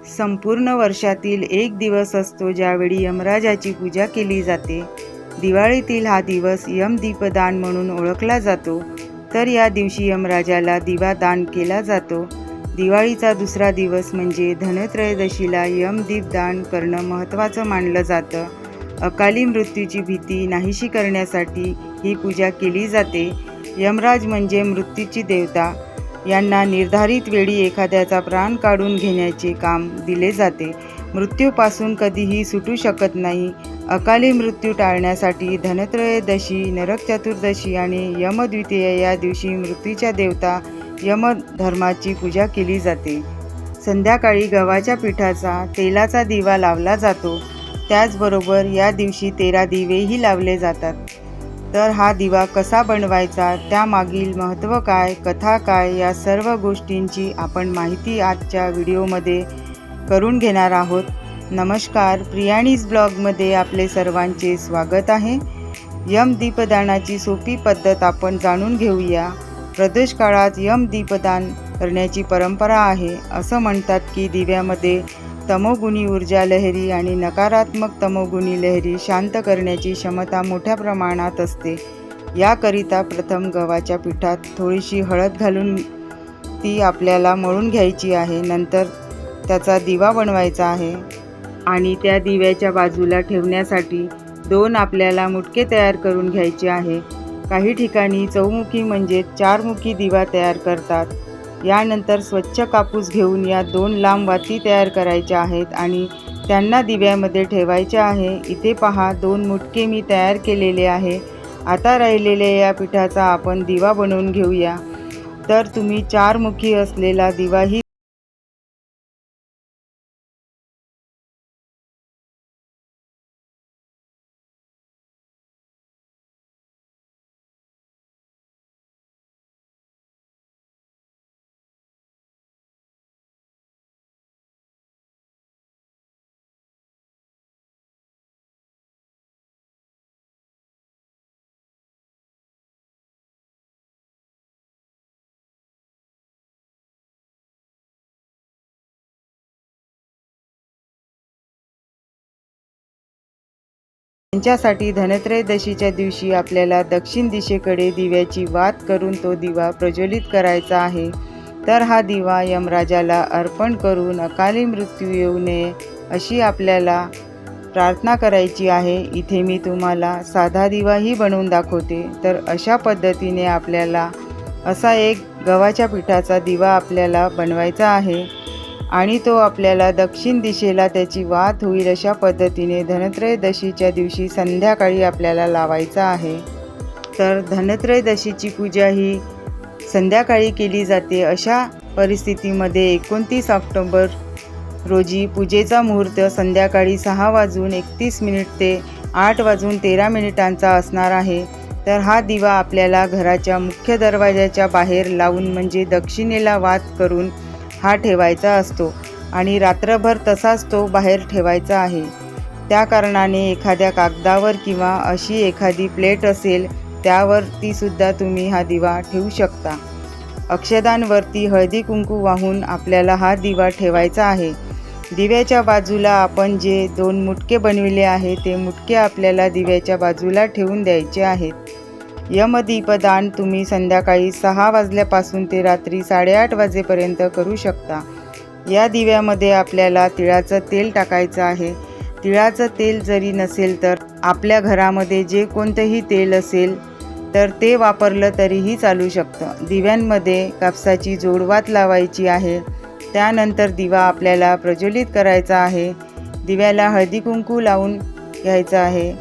संपूर्ण वर्षातील एक दिवस असतो ज्यावेळी यमराजाची पूजा केली जाते. दिवाळीतील हा दिवस यमदीपदान म्हणून ओळखला जातो. तर या दिवशी यमराजाला दिवा दान केला जातो. दिवाळीचा दुसरा दिवस म्हणजे धनत्रयोदशीला यमदीपदान करणं महत्त्वाचं मानलं जातं. अकाली मृत्यूची भीती नाहीशी करण्यासाठी ही पूजा केली जाते. यमराज म्हणजे मृत्यूची देवता. यांना निर्धारित वेळी एखाद्याचा प्राण काढून घेण्याचे काम दिले जाते. मृत्यूपासून कधीही सुटू शकत नाही. अकाली मृत्यू टाळण्यासाठी धनत्रयोदशी, नरक चतुर्दशी आणि यमद्वितीया या दिवशी मृत्यूच्या देवता यमधर्माची पूजा केली जाते. संध्याकाळी गव्हाच्या पिठाचा तेलाचा दिवा लावला जातो. त्याचबरोबर या दिवशी 13 दिवेही लावले जातात. तर हा दिवा कसा बनवायचा, त्यामागील महत्त्व काय, कथा काय, या सर्व गोष्टींची आपण माहिती आजच्या व्हिडिओमध्ये करून घेणार आहोत. नमस्कार, प्रियाणीज ब्लॉगमध्ये आपले सर्वांचे स्वागत आहे. यमदीपदानाची सोपी पद्धत आपण जाणून घेऊया. प्रदोष काळात यमदीपदान करण्याची परंपरा आहे. असं म्हणतात की दिव्यामध्ये तमोगुणी ऊर्जा लहरी आणि नकारात्मक तमोगुणी लहरी शांत करण्याची क्षमता मोठ्या प्रमाणात असते. याकरिता प्रथम गव्हाच्या पिठात थोडीशी हळद घालून ती आपल्याला मळून घ्यायची आहे. नंतर त्याचा दिवा बनवायचा आहे आणि त्या दिव्याच्या बाजूला ठेवण्यासाठी 2 आपल्याला मुटके तयार करून घ्यायचे आहे. काही ठिकाणी चौमुखी म्हणजे 4मुखी दिवा तयार करतात. यानंतर स्वच्छ कापूस घेऊन या 2 लांब वाती तयार करायच्या आहेत आणि त्यांना दिव्यामध्ये ठेवायचे आहे. इथे पहा 2 मुटके मी तयार केलेले आहे. आता राहिलेल्या या पिठाचा आपण दिवा बनवून घेऊया. तर तुम्ही 4मुखी असलेला दिवाही त्यांच्यासाठी धनत्रयोदशीच्या दिवशी आपल्याला दक्षिण दिशेकडे दिव्याची वात करून तो दिवा प्रज्वलित करायचा आहे. तर हा दिवा यमराजाला अर्पण करून अकाली मृत्यू येऊ नये अशी आपल्याला प्रार्थना करायची आहे. इथे मी तुम्हाला साधा दिवाही बनवून दाखवते. तर अशा पद्धतीने आपल्याला असा एक गव्हाच्या पिठाचा दिवा आपल्याला बनवायचा आहे आणि तो आपल्याला दक्षिण दिशेला त्याची वात होईल अशा पद्धतीने धनत्रयोदशीच्या दिवशी संध्याकाळी आपल्याला लावायचा आहे. तर धनत्रयोदशीची पूजा ही संध्याकाळी केली जाते. अशा परिस्थितीमध्ये 29 ऑक्टोबर रोजी पूजेचा मुहूर्त संध्याकाळी 6:31 ते 8:13 असणार आहे. तर हा दिवा आपल्याला घराच्या मुख्य दरवाजाच्या बाहेर लावून म्हणजे दक्षिणेला वात करून हा ठेवायचा असतो आणि रात्रभर तसाच तो बाहेर ठेवायचा आहे. त्या कारणाने एखाद्या कागदावर किंवा अशी एखादी प्लेट असेल त्यावरती सुद्धा तुम्ही हा दिवा ठेवू शकता. अक्षदांवरती हळदी कुंकू वाहून आपल्याला हा दिवा ठेवायचा आहे. दिव्याच्या बाजूला आपण जे 2 मुटके बनविले आहे ते मुटके आपल्याला दिव्याच्या बाजूला ठेवून द्यायचे आहेत. यमदीपदान तुम्ही संध्याकाळी 6 वाजल्यापासून ते रात्री 8:30 वाजेपर्यंत करू शकता. या दिव्यामध्ये आपल्याला तिळाचं तेल टाकायचं आहे. तिळाचं तेल जरी नसेल तर आपल्या घरामध्ये जे कोणतंही तेल असेल तर ते वापरलं तरीही चालू शकतं. दिव्यांमध्ये कापसाची जोडवात लावायची आहे. त्यानंतर दिवा आपल्याला प्रज्वलित करायचा आहे. दिव्याला हळदी कुंकू लावून घ्यायचं आहे.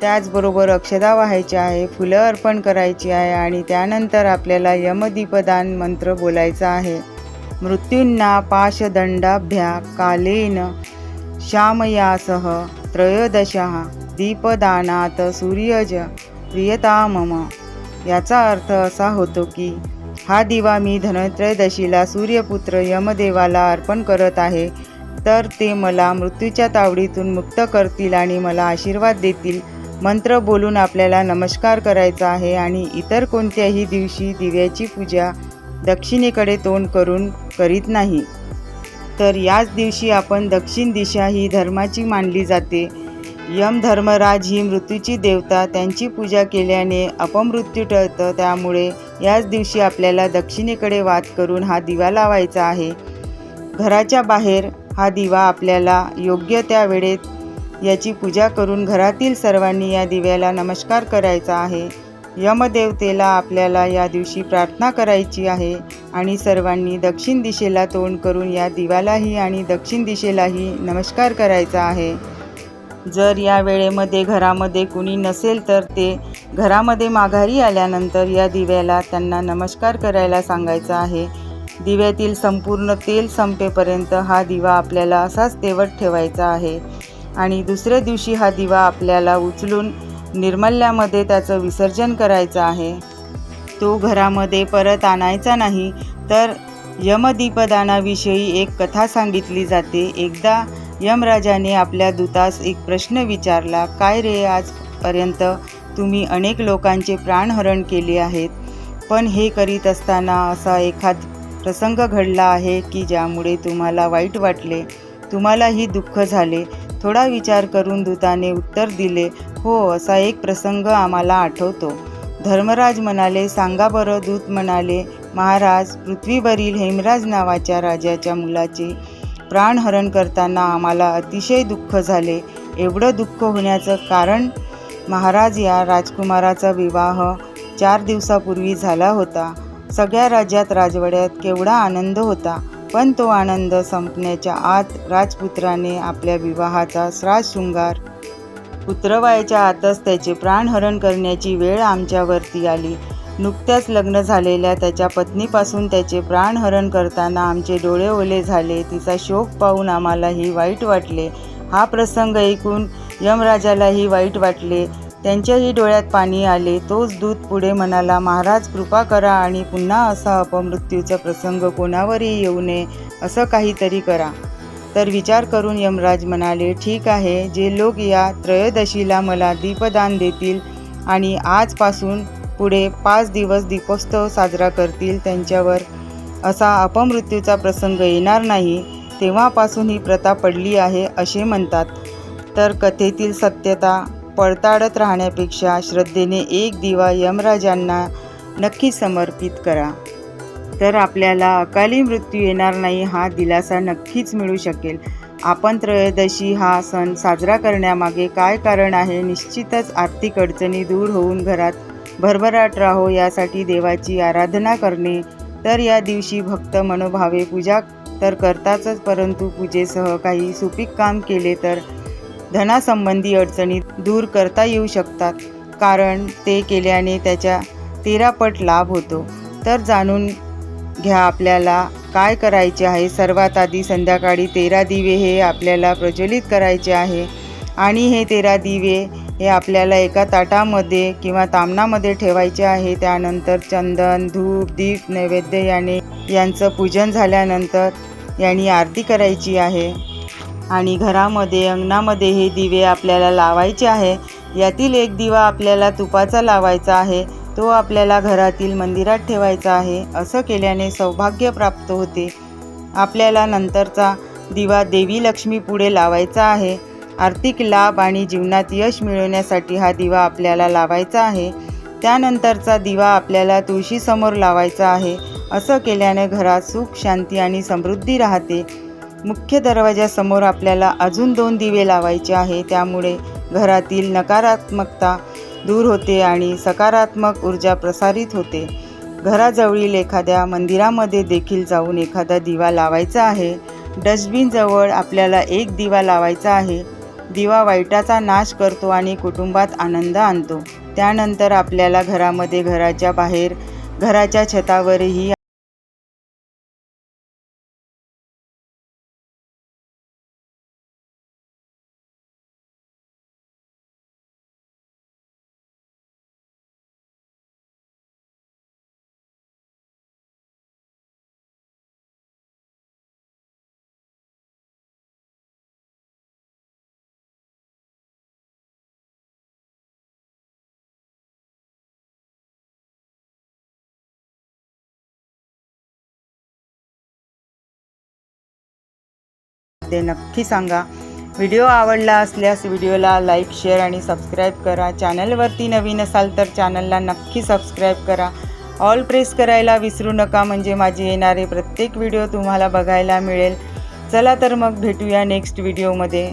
त्याचबरोबर अक्षदा वाहायच्या आहे, फुलं अर्पण करायची आहे आणि त्यानंतर आपल्याला यमदीपदान मंत्र बोलायचा आहे. मृत्यूंना पाशदंडाभ्या कालेन श्यामयासह त्रयोदशः दीपदानात सूर्यज प्रियता मम. याचा अर्थ असा होतो की हा दिवा मी धनत्रयोदशीला सूर्यपुत्र यमदेवाला अर्पण करत आहे. तर ते मला मृत्यूच्या तावडीतून मुक्त करतील आणि मला आशीर्वाद देतील. मंत्र बोलून आपल्याला नमस्कार करायचा आहे आणि इतर कोणत्याही दिवशी दिव्याची पूजा दक्षिणेकडे तोंड करून करीत नाही. तर याच दिवशी आपण दक्षिण दिशा ही धर्माची मानली जाते. यम धर्मराज ही मृत्यूची देवता, त्यांची पूजा केल्याने अपमृत्यू टळतं. त्यामुळे याच दिवशी आपल्याला दक्षिणेकडे वात करून हा दिवा लावायचा आहे. घराच्या बाहेर हा दिवा आपल्याला योग्य त्या वेळेत याची पूजा करून घरातील सर्वांनी या दिव्याला नमस्कार करायचा आहे. यमदेवतेला आपल्याला या दिवशी प्रार्थना करायची आहे आणि सर्वांनी दक्षिण दिशेला तोंड करून या दिव्यालाही आणि दक्षिण दिशेलाही नमस्कार करायचा आहे. जर या वेळेमध्ये घरामध्ये कुणी नसेल तर ते घरामध्ये माघारी आल्यानंतर या दिव्याला त्यांना नमस्कार करायला सांगायचा आहे. दिव्यातील संपूर्ण तेल संपेपर्यंत हा दिवा आपल्याला असाच तेवत ठेवायचा आहे आणि दुसऱ्या दिवशी हा दिवा आपल्याला उचलून निर्मल्यामध्ये त्याचं विसर्जन करायचं आहे. तो घरामध्ये परत आणायचा नाही. तर यमदीपदानाविषयी एक कथा सांगितली जाते. एकदा यमराजाने आपल्या दूतास एक प्रश्न विचारला, काय रे, आजपर्यंत तुम्ही अनेक लोकांचे प्राणहरण केले आहेत, पण हे करीत असताना असा एखाद प्रसंग घडला आहे की ज्यामुळे तुम्हाला वाईट वाटले, तुम्हालाही दुःख झाले? थोडा विचार करून दूताने उत्तर दिले, हो, असा एक प्रसंग आम्हाला आठवतो. धर्मराज म्हणाले, सांगा बरं. दूत म्हणाले, महाराज, पृथ्वीवरील हेमराज नावाच्या राजाच्या मुलाचे प्राणहरण करताना आम्हाला अतिशय दुःख झाले. एवढं दुःख होण्याचं कारण, महाराज, या राजकुमाराचा विवाह 4 दिवसापूर्वी झाला होता. सगळ्या राज्यात राजवाड्यात केवढा आनंद होता, पण तो आनंद संपण्याच्या आत राजपुत्राने आपल्या विवाहाचा श्राद्ध शृंगार उतरवायच्या आतच त्याचे प्राणहरण करण्याची वेळ आमच्यावरती आली. नुकत्याच लग्न झालेल्या त्याच्या पत्नीपासून त्याचे प्राणहरण करताना आमचे डोळे ओले झाले. तिचा शोक पाहून आम्हालाही वाईट वाटले. हा प्रसंग ऐकून यमराजालाही वाईट वाटले. त्यांच्याही डोळ्यात पाणी आले. तोच दूत पुढे म्हणाला, महाराज, कृपा करा आणि पुन्हा असा अपमृत्यूचा प्रसंग कोणावरही येऊ नये असं काहीतरी करा. तर विचार करून यमराज म्हणाले, ठीक आहे, जे लोक या त्रयोदशीला मला दीपदान देतील आणि आजपासून पुढे 5 दिवस दीपोत्सव साजरा करतील, त्यांच्यावर असा अपमृत्यूचा प्रसंग येणार नाही. तेव्हापासून ही प्रथा पडली आहे असे म्हणतात. तर कथेतील सत्यता पडताळत राहण्यापेक्षा श्रद्धेने एक दिवा यमराजांना नक्की समर्पित करा. तर आपल्याला अकाली मृत्यू येणार नाही हा दिलासा नक्कीच मिळू शकेल. आपण त्रयोदशी हा सण साजरा करण्यामागे काय कारण आहे? निश्चितच आर्थिक अडचणी दूर होऊन घरात भरभराट राहो यासाठी देवाची आराधना करणे. तर या दिवशी भक्त मनोभावे पूजा तर करतातच, परंतु पूजेसह काही सुपीक काम केले तर धनासंबंधी अडचणी दूर करता येऊ शकतात, कारण ते केल्याने त्याच्या 13 पट लाभ होतो. तर जाणून घ्या आपल्याला काय करायचे आहे. सर्वात आधी संध्याकाळी 13 दिवे हे आपल्याला प्रज्वलित करायचे आहे आणि हे 13 दिवे हे आपल्याला एका ताटामध्ये किंवा तामणामध्ये ठेवायचे आहे. त्यानंतर चंदन, धूप, दीप, नैवेद्य यांचं पूजन झाल्यानंतर यांनी आरती करायची आहे आणि घरामध्ये, अंगणामध्ये हे दिवे आपल्याला लावायचे आहे. यातील एक दिवा आपल्याला तुपाचा लावायचा आहे. तो आपल्याला घरातील मंदिरात ठेवायचा आहे. असं केल्याने सौभाग्य प्राप्त होते. आपल्याला नंतरचा दिवा देवी लक्ष्मी पुढे लावायचा आहे. आर्थिक लाभ आणि जीवनात यश मिळवण्यासाठी हा दिवा आपल्याला लावायचा आहे. त्यानंतरचा दिवा आपल्याला तुळशीसमोर लावायचा आहे. असं केल्याने घरात सुख, शांती आणि समृद्धी राहते. मुख्य दरवाजासमोर आपल्याला अजून 2 दिवे लावायचे आहे. त्यामुळे घरातील नकारात्मकता दूर होते आणि सकारात्मक ऊर्जा प्रसारित होते. घराजवळील एखाद्या मंदिरामध्ये देखील जाऊन एखादा दिवा लावायचा आहे. डस्टबिनजवळ आपल्याला एक दिवा लावायचा आहे. दिवा वाईटाचा नाश करतो आणि कुटुंबात आनंद आणतो. त्यानंतर आपल्याला घरामध्ये, घराच्या बाहेर, घराच्या छतावरही ते नक्की सांगा. व्हिडिओ आवडला असल्यास व्हिडिओला लाईक, शेअर आणि सबस्क्राईब करा. चॅनलवरती नवीन असाल तर चॅनलला नक्की सबस्क्राईब करा. ऑल प्रेस करायला विसरू नका, म्हणजे माझे येणारे प्रत्येक व्हिडिओ तुम्हाला बघायला मिळेल. चला तर मग भेटूया नेक्स्ट व्हिडिओमध्ये.